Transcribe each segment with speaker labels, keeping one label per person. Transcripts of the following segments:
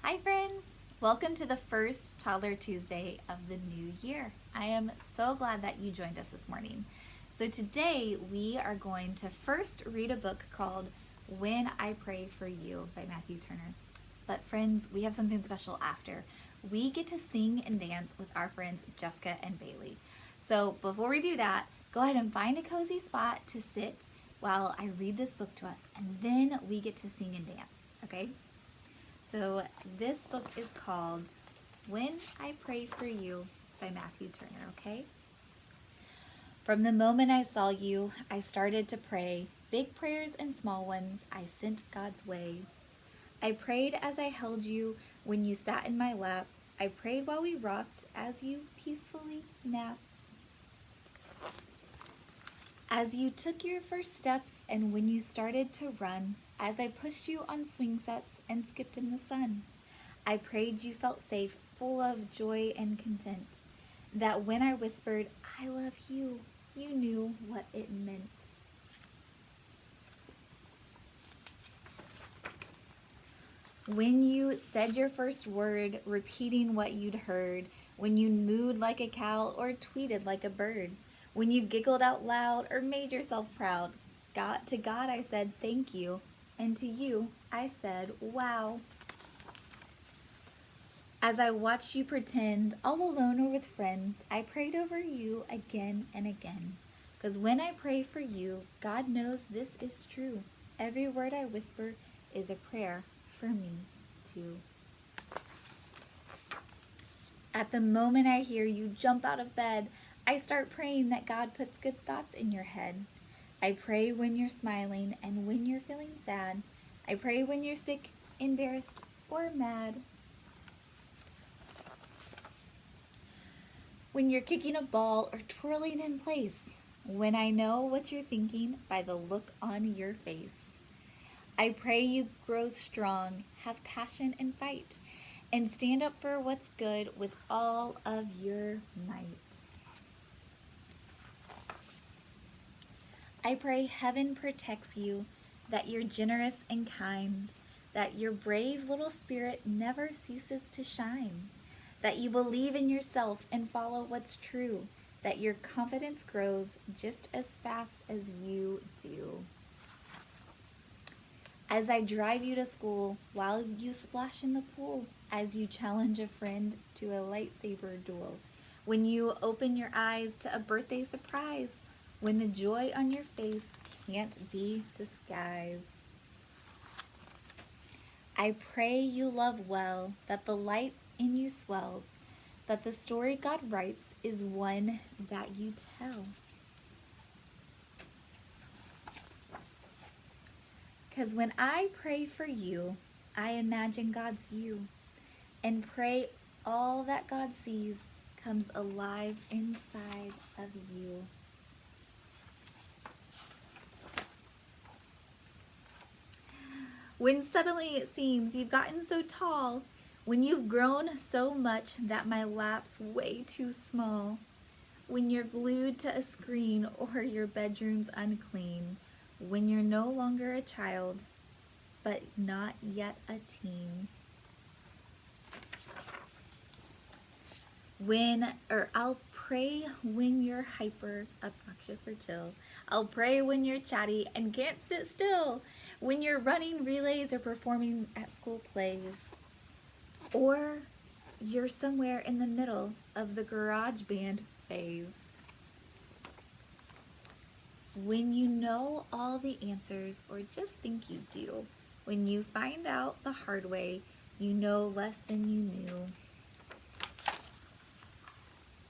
Speaker 1: Hi friends! Welcome to the first Toddler Tuesday of the new year. I am so glad that you joined us this morning. So today we are going to first read a book called When I Pray for You by Matthew Turner. But friends, we have something special after. We get to sing and dance with our friends Jessica and Bailey. So before we do that, go ahead and find a cozy spot to sit while I read this book to us, and then we get to sing and dance, okay? So this book is called When I Pray for You by Matthew Turner, okay? From the moment I saw you, I started to pray. Big prayers and small ones I sent God's way. I prayed as I held you when you sat in my lap. I prayed while we rocked as you peacefully napped. As you took your first steps and when you started to run, as I pushed you on swing sets and skipped in the sun, I prayed you felt safe, full of joy and content, that when I whispered, I love you, you knew what it meant. When you said your first word, repeating what you'd heard, when you mooed like a cow or tweeted like a bird, when you giggled out loud or made yourself proud, to God I said thank you, and to you I said wow. As I watched you pretend, all alone or with friends, I prayed over you again and again. 'Cause when I pray for you, God knows this is true. Every word I whisper is a prayer for me too. At the moment I hear you jump out of bed, I start praying that God puts good thoughts in your head. I pray when you're smiling and when you're feeling sad. I pray when you're sick, embarrassed, or mad. When you're kicking a ball or twirling in place. When I know what you're thinking by the look on your face. I pray you grow strong, have passion and fight, and stand up for what's good with all of your might. I pray heaven protects you, that you're generous and kind, that your brave little spirit never ceases to shine, that you believe in yourself and follow what's true, that your confidence grows just as fast as you do. As I drive you to school, while you splash in the pool, as you challenge a friend to a lightsaber duel, when you open your eyes to a birthday surprise, when the joy on your face can't be disguised. I pray you love well, that the light in you swells, that the story God writes is one that you tell. 'Cause when I pray for you, I imagine God's view and pray all that God sees comes alive inside of you. When suddenly it seems you've gotten so tall, when you've grown so much that my lap's way too small, when you're glued to a screen or your bedroom's unclean, when you're no longer a child, but not yet a teen. I'll pray when you're hyper, obnoxious, or chill. I'll pray when you're chatty and can't sit still, when you're running relays or performing at school plays, or you're somewhere in the middle of the garage band phase. When you know all the answers or just think you do, when you find out the hard way, you know less than you knew.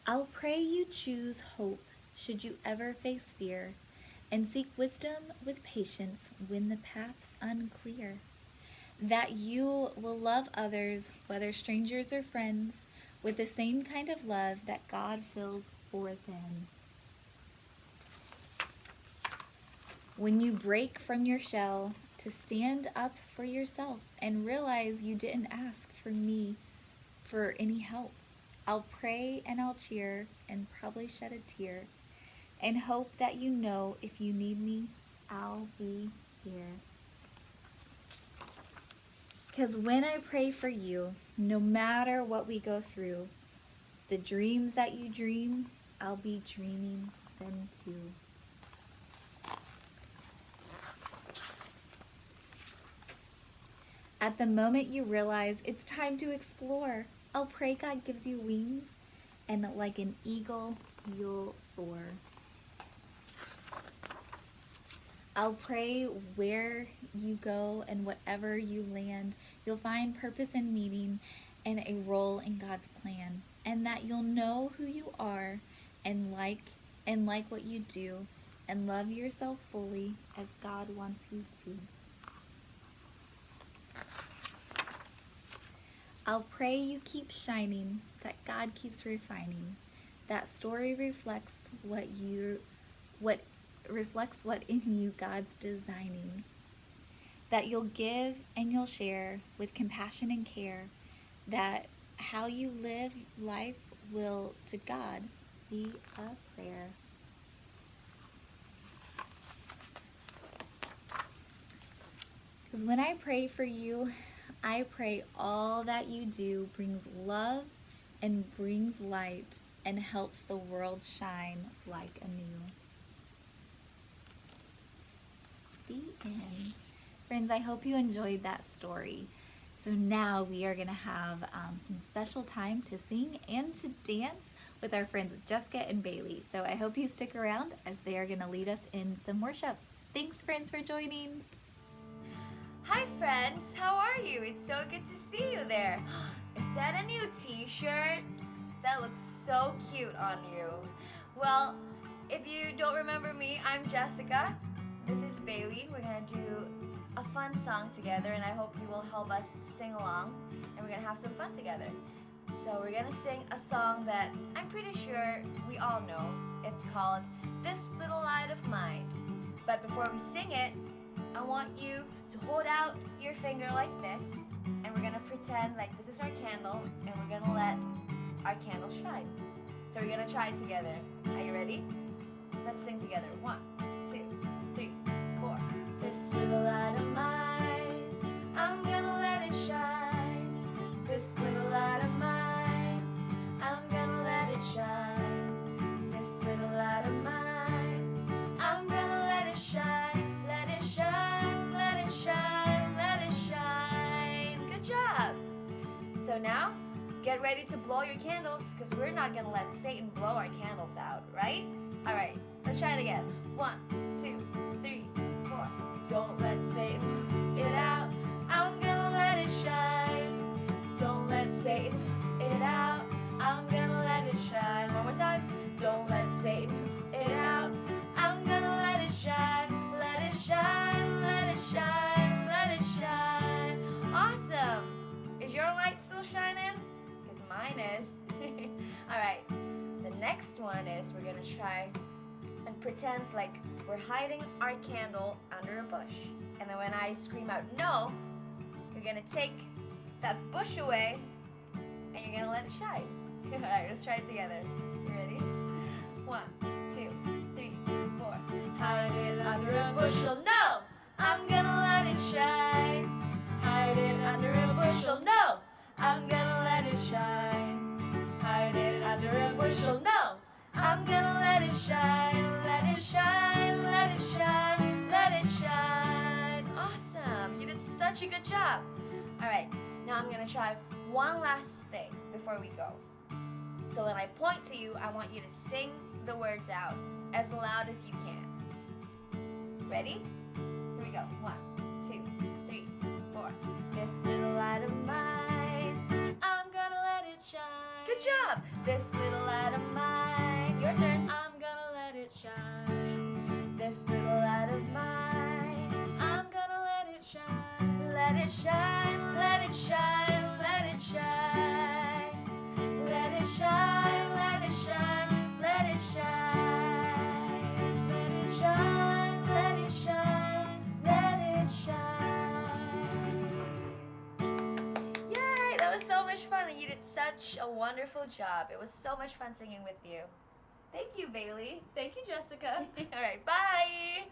Speaker 1: I'll pray you choose hope should you ever face fear, and seek wisdom with patience when the path's unclear. That you will love others, whether strangers or friends, with the same kind of love that God fills for them. When you break from your shell to stand up for yourself and realize you didn't ask for me for any help, I'll pray and I'll cheer and probably shed a tear and hope that you know if you need me, I'll be here. Because when I pray for you, no matter what we go through, the dreams that you dream, I'll be dreaming them too. At the moment you realize it's time to explore, I'll pray God gives you wings, and like an eagle, you'll soar. I'll pray where you go and whatever you land, you'll find purpose and meaning and a role in God's plan, and that you'll know who you are and like what you do, and love yourself fully as God wants you to. I'll pray you keep shining, that God keeps refining, that story reflects what in you God's designing, that you'll give and you'll share with compassion and care, that how you live life will to God be a prayer. Because when I pray for you, I pray all that you do brings love and brings light and helps the world shine like anew. The end. Friends, I hope you enjoyed that story. So now we are going to have some special time to sing and to dance with our friends Jessica and Bailey. So I hope you stick around as they are going to lead us in some worship. Thanks, friends, for joining.
Speaker 2: Hi friends, how are you? It's so good to see you there. Is that a new t-shirt? That looks so cute on you. Well, if you don't remember me, I'm Jessica. This is Bailey. We're going to do a fun song together, and I hope you will help us sing along, and we're going to have some fun together. So we're going to sing a song that I'm pretty sure we all know. It's called This Little Light of Mine. But before we sing it, I want you to hold out your finger like this, and we're gonna pretend like this is our candle, and we're gonna let our candle shine. So we're gonna try it together. Are you ready? Let's sing together. 1, 2, 3, 4. This little light of mine, I'm gonna let it shine. This little light of mine, I'm gonna let it shine. This little light of mine, I'm gonna let it shine. Let it shine, let it shine, let it shine. Good job. So now, get ready to blow your candles, because we're not going to let Satan blow our candles out, right? All right, let's try it again. 1, 2, 3, 4. Don't let Satan it out. I'm going to let it shine. Don't let Satan it out. I'm going to let it shine. One more time. Don't let Satan it out. I'm going to let it shine. Let it shine, let it shine, let it shine. Awesome. Is your light still shining? Because mine is. All right. The next one is we're going to try and pretend like we're hiding our candle under a bush. And then when I scream out no, you're going to take that bush away and you're going to let it shine. All right, let's try it together. You ready? 1, 2, 3, 4. Hide it under a bushel, no! I'm gonna let it shine. Hide it under a bushel, no! I'm gonna let it shine. Hide it under a bushel, no! I'm gonna let it shine. Let it shine, let it shine, let it shine. Awesome, you did such a good job. All right, now I'm gonna try one last thing before we go. So when I point to you, I want you to sing the words out as loud as you can. Ready? Here we go. 1, 2, 3, 4. This little light of mine, I'm gonna let it shine. Good job. This little light of mine. Your turn. I'm gonna let it shine. This little light of mine, I'm gonna let it shine. Let it shine, let it shine, let it shine. Let it shine, let it shine, let it shine. Let it shine, let it shine, let it shine. Yay, that was so much fun and you did such a wonderful job. It was so much fun singing with you. Thank you, Bailey.
Speaker 3: Thank you, Jessica.
Speaker 2: All right, bye.